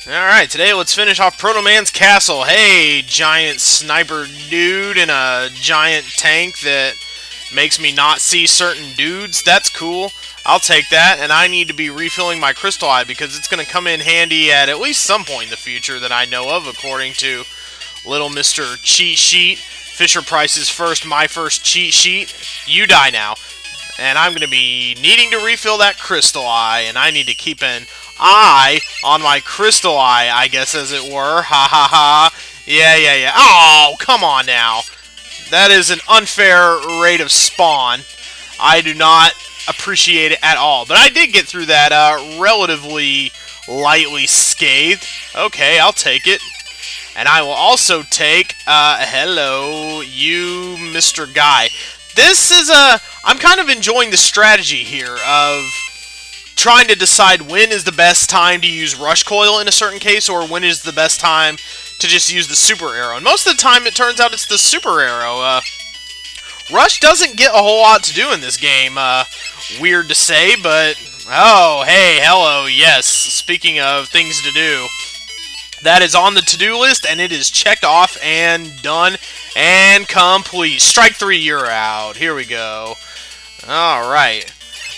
Alright, today let's finish off Proto Man's castle. Hey, giant sniper dude in a giant tank that makes me not see certain dudes. That's cool. I'll take that, and I need to be refilling my Crystal Eye because it's going to come in handy at least some point in the future that I know of, according to Little Mr. Cheat Sheet. Fisher Price's first, my first cheat sheet. You die now. And I'm going to be needing to refill that Crystal Eye, and I need to keep an eye on my Crystal Eye, I guess, as it were. Ha ha ha. Yeah. Oh, come on now. That is an unfair rate of spawn. I do not appreciate it at all. But I did get through that relatively lightly scathed. Okay, I'll take it. And I will also take, hello, you Mr. Guy. This is I'm kind of enjoying the strategy here of trying to decide when is the best time to use Rush Coil in a certain case, or when is the best time to just use the Super Arrow. And most of the time, it turns out it's the Super Arrow. Rush doesn't get a whole lot to do in this game. Weird to say, but... Oh, hey, hello, yes. Speaking of things to do, that is on the to-do list, and it is checked off and done and complete. Strike 3, you're out. Here we go. Alright.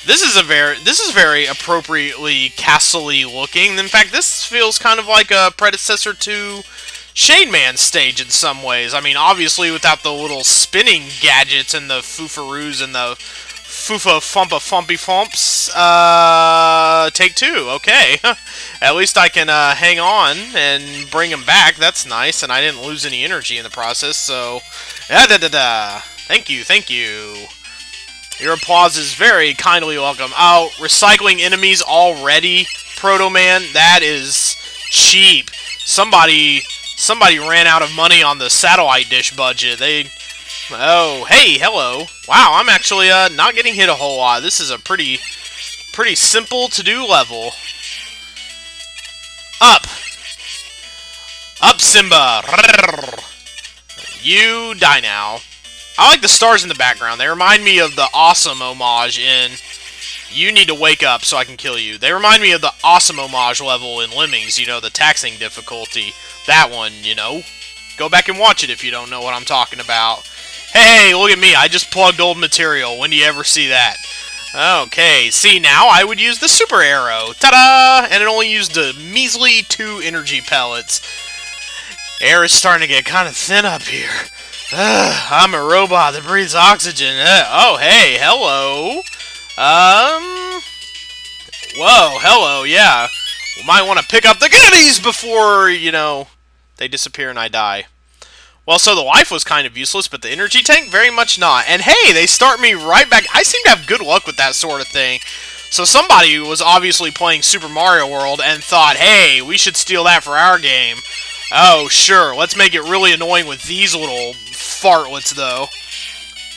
This is very appropriately castle-y looking. In fact, this feels kind of like a predecessor to Shade Man's stage in some ways. I mean, obviously without the little spinning gadgets and the foofaroos and the foofa fumpa fumpy fumps. Take 2. Okay. At least I can hang on and bring him back. That's nice, and I didn't lose any energy in the process, so... Thank you. Your applause is very kindly welcome. Oh, recycling enemies already, Proto Man? That is cheap. Somebody ran out of money on the satellite dish budget. Oh, hey, hello. Wow, I'm actually not getting hit a whole lot. This is a pretty simple to-do level. Up, Simba. You die now. I like the stars in the background. They remind me of the Awesome homage in You Need to Wake Up So I Can Kill You. They remind me of the Awesome homage level in Lemmings, you know, the taxing difficulty. That one, you know. Go back and watch it if you don't know what I'm talking about. Hey, look at me. I just plugged old material. When do you ever see that? Okay, see, now I would use the Super Arrow. Ta-da! And it only used a measly 2 energy pellets. Air is starting to get kind of thin up here. I'm a robot that breathes oxygen. Oh, hey, hello. Whoa, hello, yeah. We might want to pick up the goodies before, you know, they disappear and I die. Well, so the life was kind of useless, but the energy tank, very much not. And hey, they start me right back. I seem to have good luck with that sort of thing. So somebody was obviously playing Super Mario World and thought, hey, we should steal that for our game. Oh, sure, let's make it really annoying with these little fartlets, though.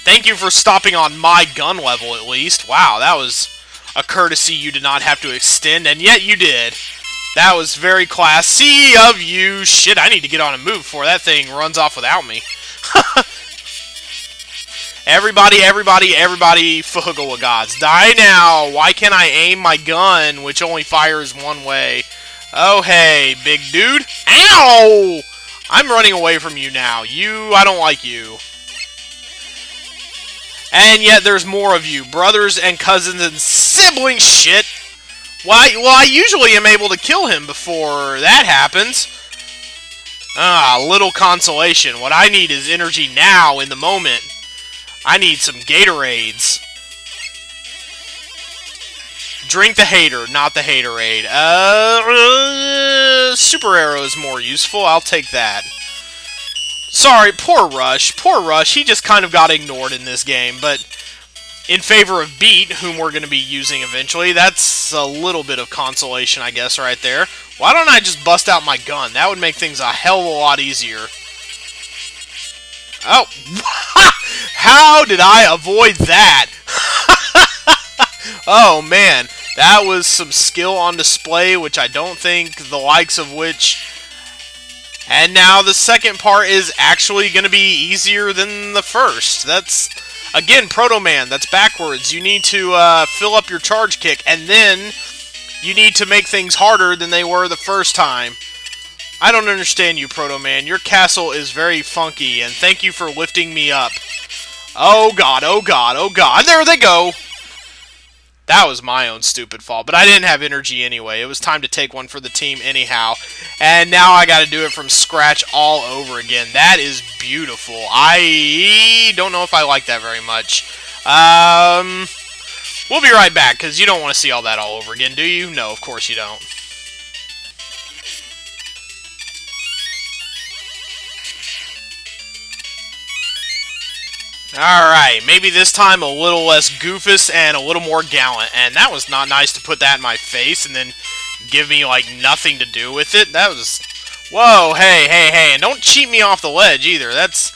Thank you for stopping on my gun level, at least. Wow, that was a courtesy you did not have to extend, and yet you did. That was very classy of you. Shit, I need to get on a move before that thing runs off without me. Everybody, Fuhugawa gods, die now! Why can't I aim my gun, which only fires one way? Oh, hey, big dude. Ow! I'm running away from you now. I don't like you. And yet there's more of you. Brothers and cousins and siblings shit. Well, I usually am able to kill him before that happens. Little consolation. What I need is energy now, in the moment. I need some Gatorades. Drink the hater, not the haterade. Super Arrow is more useful. I'll take that. Sorry, poor Rush. Poor Rush. He just kind of got ignored in this game, but in favor of Beat, whom we're going to be using eventually, that's a little bit of consolation, I guess, right there. Why don't I just bust out my gun? That would make things a hell of a lot easier. Oh. How did I avoid that? Oh, man. That was some skill on display, which I don't think the likes of which... And now the second part is actually going to be easier than the first. That's, again, Proto Man. That's backwards. You need to fill up your charge kick, and then You need to make things harder than they were the first time. I don't understand you, Proto Man. Your castle is very funky, and thank you for lifting me up. Oh god, oh god, oh god. There they go! That was my own stupid fault, but I didn't have energy anyway. It was time to take one for the team anyhow. And now I gotta do it from scratch all over again. That is beautiful. I don't know if I like that very much. We'll be right back, because you don't want to see all that all over again, do you? No, of course you don't. Alright, maybe this time a little less goofus and a little more gallant. And that was not nice to put that in my face and then give me, like, nothing to do with it. That was... Whoa, hey, hey, hey, and don't cheat me off the ledge either. That's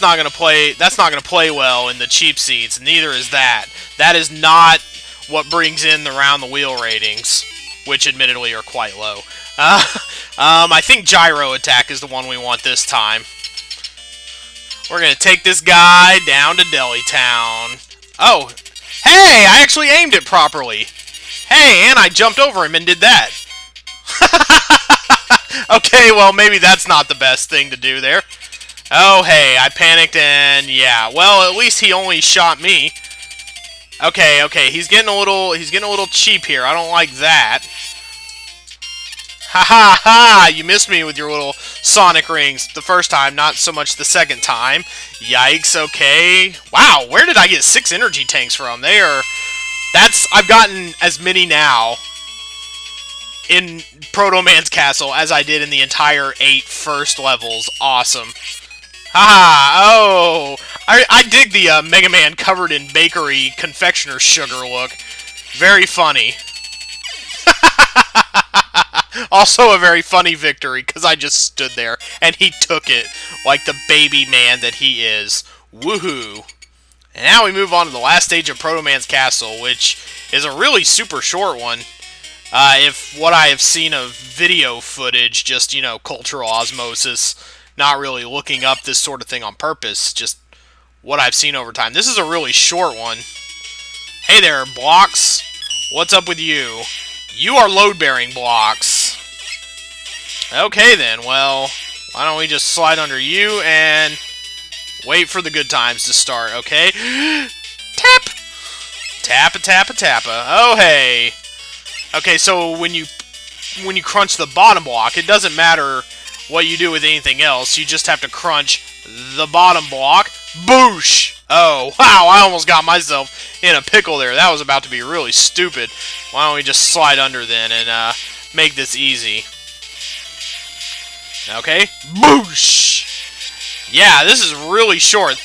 not gonna play well in the cheap seats. Neither is that. That is not what brings in the round the wheel ratings, which admittedly are quite low. I think gyro attack is the one we want this time. We're gonna take this guy down to Deli Town. Oh, hey, I actually aimed it properly. Hey, and I jumped over him and did that. Okay, well, maybe that's not the best thing to do there. Oh, hey, I panicked and yeah. Well, at least he only shot me. Okay, okay, he's getting a little cheap here. I don't like that. Ha ha ha! You missed me with your little sonic rings the first time, not so much the second time. Yikes, okay. Wow, where did I get 6 energy tanks from? I've gotten as many now in Proto Man's Castle as I did in the entire 8 first levels. Awesome. Haha, oh! I dig the Mega Man covered in bakery confectioner sugar look. Very funny. Also a very funny victory, because I just stood there, and he took it like the baby man that he is. Woohoo! And now we move on to the last stage of Proto Man's Castle, which is a really super short one. If what I have seen of video footage, just, you know, cultural osmosis, not really looking up this sort of thing on purpose, just what I've seen over time. This is a really short one. Hey there, blocks. What's up with you? You are load-bearing blocks. Okay then, well, why don't we just slide under you and wait for the good times to start, okay? Tap! Tappa. Oh, hey. Okay, so when you crunch the bottom block, it doesn't matter what you do with anything else. You just have to crunch the bottom block. Boosh! Oh, wow, I almost got myself in a pickle there. That was about to be really stupid. Why don't we just slide under then and make this easy. Okay. Boosh! Yeah, this is really short.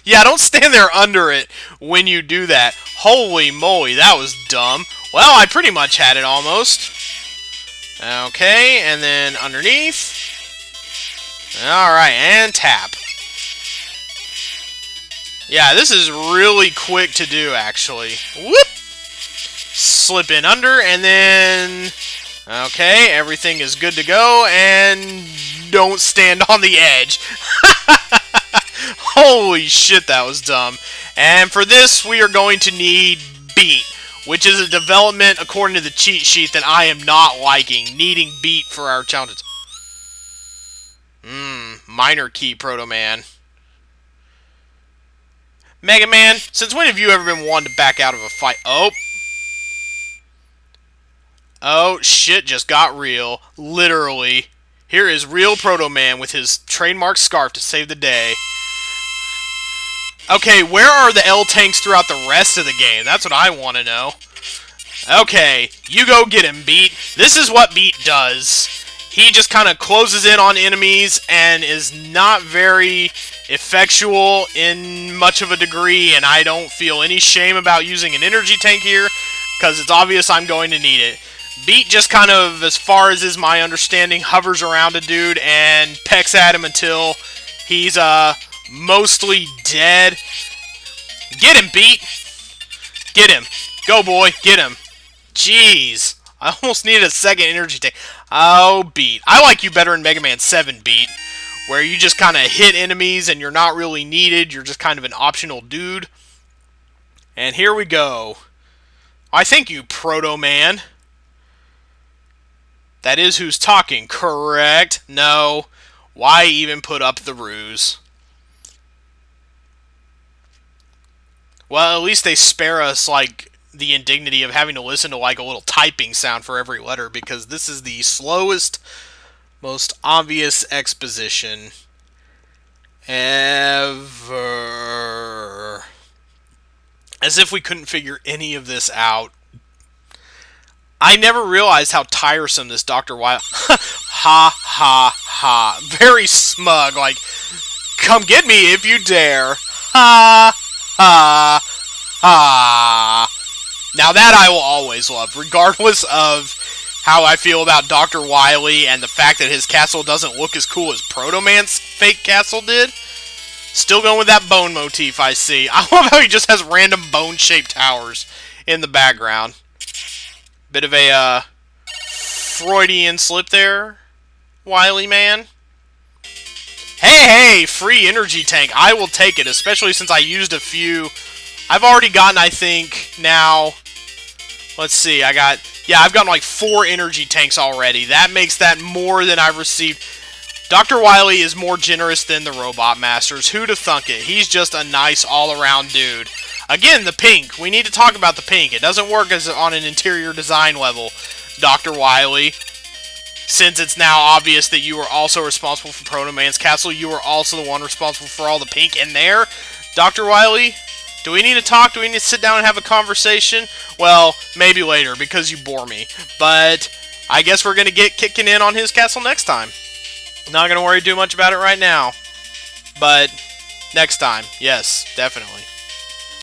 Yeah, don't stand there under it when you do that. Holy moly, that was dumb. Well, I pretty much had it almost. Okay, and then underneath. Alright, and tap. Yeah, this is really quick to do, actually. Whoop! Slip in under, and then... Okay, everything is good to go, and don't stand on the edge. Holy shit, that was dumb. And for this, we are going to need Beat, which is a development, according to the cheat sheet, that I am not liking. Needing Beat for our challenges. Minor key, Proto Man. Mega Man, since when have you ever been one to back out of a fight? Oh. Oh, shit just got real. Literally. Here is real Proto Man with his trademark scarf to save the day. Okay, where are the L-tanks throughout the rest of the game? That's what I want to know. Okay, you go get him, Beat. This is what Beat does. He just kind of closes in on enemies and is not very effectual in much of a degree, and I don't feel any shame about using an energy tank here, because it's obvious I'm going to need it. Beat just kind of, as far as is my understanding, hovers around a dude and pecks at him until he's, mostly dead. Get him, Beat! Get him. Go, boy. Get him. Jeez. I almost needed a second energy tank. Oh, Beat. I like you better in Mega Man 7, Beat, where you just kind of hit enemies and you're not really needed. You're just kind of an optional dude. And here we go. I thank you, Proto-Man. That is who's talking, correct? No. Why even put up the ruse? Well, at least they spare us, like, the indignity of having to listen to, like, a little typing sound for every letter, because this is the slowest, most obvious exposition ever. As if we couldn't figure any of this out. I never realized how tiresome this Dr. Wily... Ha, ha, ha. Very smug, like, come get me if you dare. Ha, ha, ha. Now that I will always love, regardless of how I feel about Dr. Wily and the fact that his castle doesn't look as cool as Proto Man's fake castle did. Still going with that bone motif I see. I love how he just has random bone-shaped towers in the background. Bit of a Freudian slip there, Wily man. Hey, free energy tank. I will take it, especially since I used a few. I've already gotten, I think, now... Let's see, I've gotten like 4 energy tanks already. That makes that more than I've received. Dr. Wily is more generous than the Robot Masters. Who'd have thunk it? He's just a nice all-around dude. Again, the pink. We need to talk about the pink. It doesn't work as on an interior design level, Dr. Wily. Since it's now obvious that you are also responsible for Proto Man's castle, you are also the one responsible for all the pink in there. Dr. Wily, do we need to talk? Do we need to sit down and have a conversation? Well, maybe later, because you bore me. But I guess we're going to get kicking in on his castle next time. Not going to worry too much about it right now. But next time, yes, definitely.